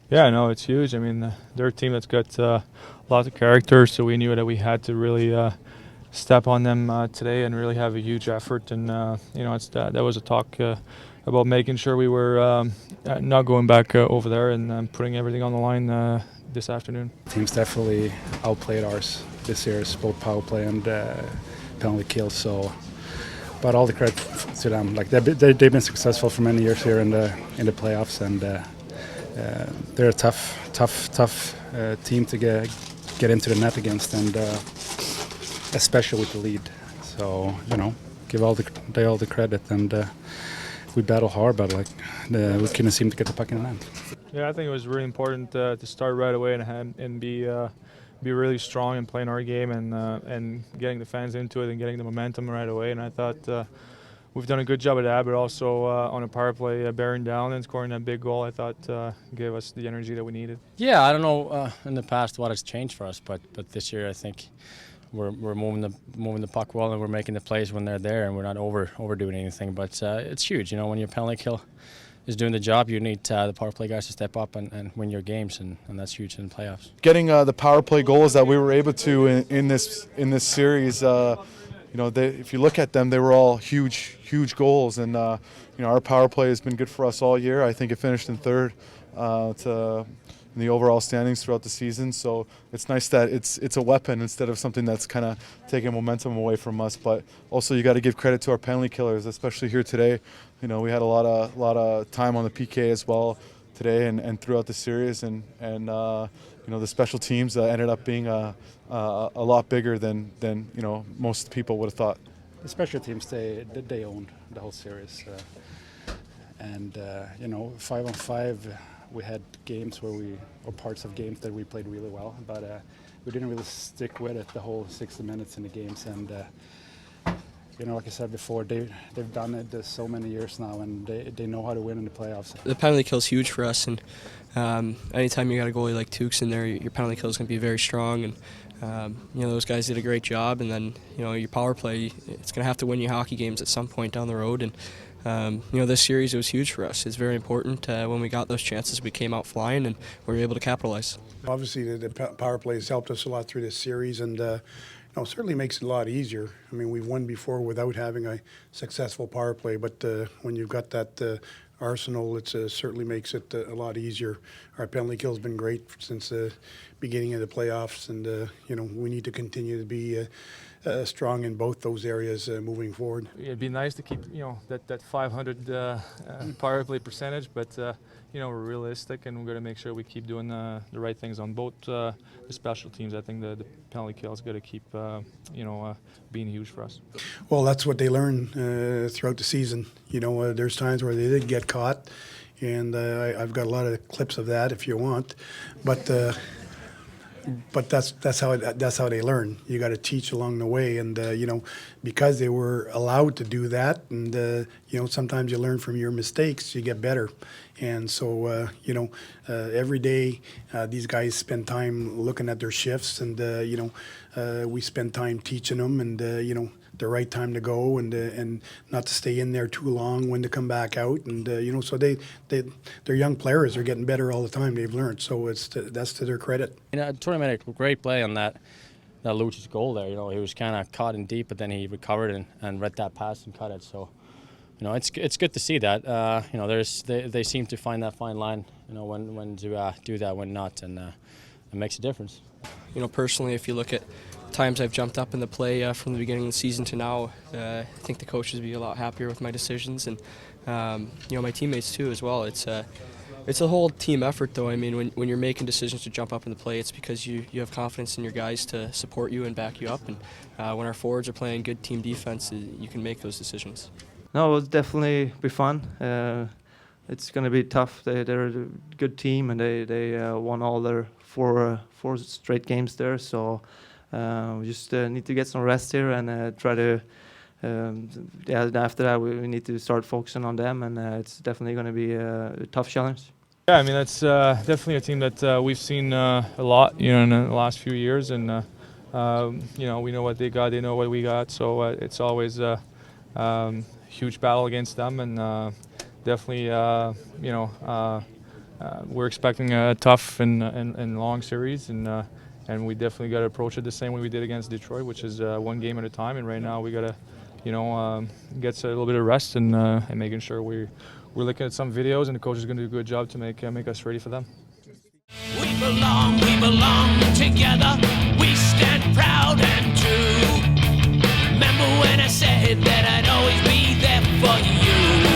Yeah, no, it's huge. I mean, they're a team that's got lots of character, so we knew that we had to really step on them today and really have a huge effort. And that was a talk about making sure we were not going back over there and putting everything on the line this afternoon. Teams definitely outplayed ours this year, both power play and penalty kills. So, but all the credit to them. Like they've been successful for many years here in the playoffs, and they're a tough team to get into the net against, and especially with the lead. So give all the credit, and we battle hard, but we couldn't seem to get the puck in the net. Yeah, I think it was really important to start right away and be really strong and playing our game and getting the fans into it and getting the momentum right away. And I thought we've done a good job of that, but also on a power play, bearing down and scoring that big goal, I thought gave us the energy that we needed. Yeah, I don't know in the past what has changed for us, but this year I think we're moving the puck well, and we're making the plays when they're there, and we're not overdoing anything. But it's huge, when your penalty kill is doing the job, you need the power play guys to step up and win your games, and that's huge in the playoffs. Getting the power play goals that we were able to in this series, if you look at them, they were all huge goals, and our power play has been good for us all year. I think it finished in third in the overall standings throughout the season, so it's nice that it's a weapon instead of something that's kind of taking momentum away from us. But also you got to give credit to our penalty killers, especially here today. We had a lot of time on the PK as well today and throughout the series, and the special teams ended up being a lot bigger than most people would have thought. The special teams, they owned the whole series, and 5-on-5. We had games or parts of games that we played really well, but we didn't really stick with it the whole 60 minutes in the games. And like I said before, they've done it so many years now, and they know how to win in the playoffs. The penalty kill is huge for us, and anytime you got a goalie like Tukes in there, your penalty kill is going to be very strong. And those guys did a great job. And then your power play, it's going to have to win you hockey games at some point down the road. And this series, it was huge for us. It's very important. When we got those chances, we came out flying and we were able to capitalize. Obviously, the power play has helped us a lot through this series, and certainly makes it a lot easier. I mean, we've won before without having a successful power play, but when you've got that arsenal, it certainly makes it a lot easier. Our penalty kill has been great since the beginning of the playoffs, and we need to continue to be strong in both those areas moving forward. It'd be nice to keep that 500 power play percentage, but we're realistic, and we're going to make sure we keep doing the right things on both the special teams. I think the penalty kill is going to keep being huge for us. Well, that's what they learn throughout the season. There's times where they did get caught, and I've got a lot of clips of that if you want, but that's how they learn. You got to teach along the way, and because they were allowed to do that, and sometimes you learn from your mistakes, you get better. And so every day these guys spend time looking at their shifts, and we spend time teaching them, and the right time to go, and not to stay in there too long, when to come back out, and so they're young players. They're getting better all the time. They've learned, so that's to their credit. Torrey made a great play on that Lucic goal there. He was kind of caught in deep, but then he recovered and read that pass and cut it. So it's good to see that. They seem to find that fine line. When to do that, when not, and it makes a difference. Personally, if you look at times I've jumped up in the play from the beginning of the season to now, I think the coaches would be a lot happier with my decisions, and my teammates too as well. It's a whole team effort, though. I mean, when you're making decisions to jump up in the play, it's because you have confidence in your guys to support you and back you up, and when our forwards are playing good team defense, you can make those decisions. No, it will definitely be fun. It's going to be tough. They're a good team, and they won all their four straight games there. So we just need to get some rest here and try to. After that, we need to start focusing on them, and it's definitely going to be a tough challenge. Yeah, I mean that's definitely a team that we've seen a lot, in the last few years, and we know what they got, they know what we got. So it's always huge battle against them, and definitely we're expecting a tough and long series, and we definitely got to approach it the same way we did against Detroit, which is one game at a time. And right now we got to, get a little bit of rest and making sure we're looking at some videos, and the coach is going to do a good job to make us ready for them. We belong together. We stand proud and true. Remember when I said that I'd always be there for you?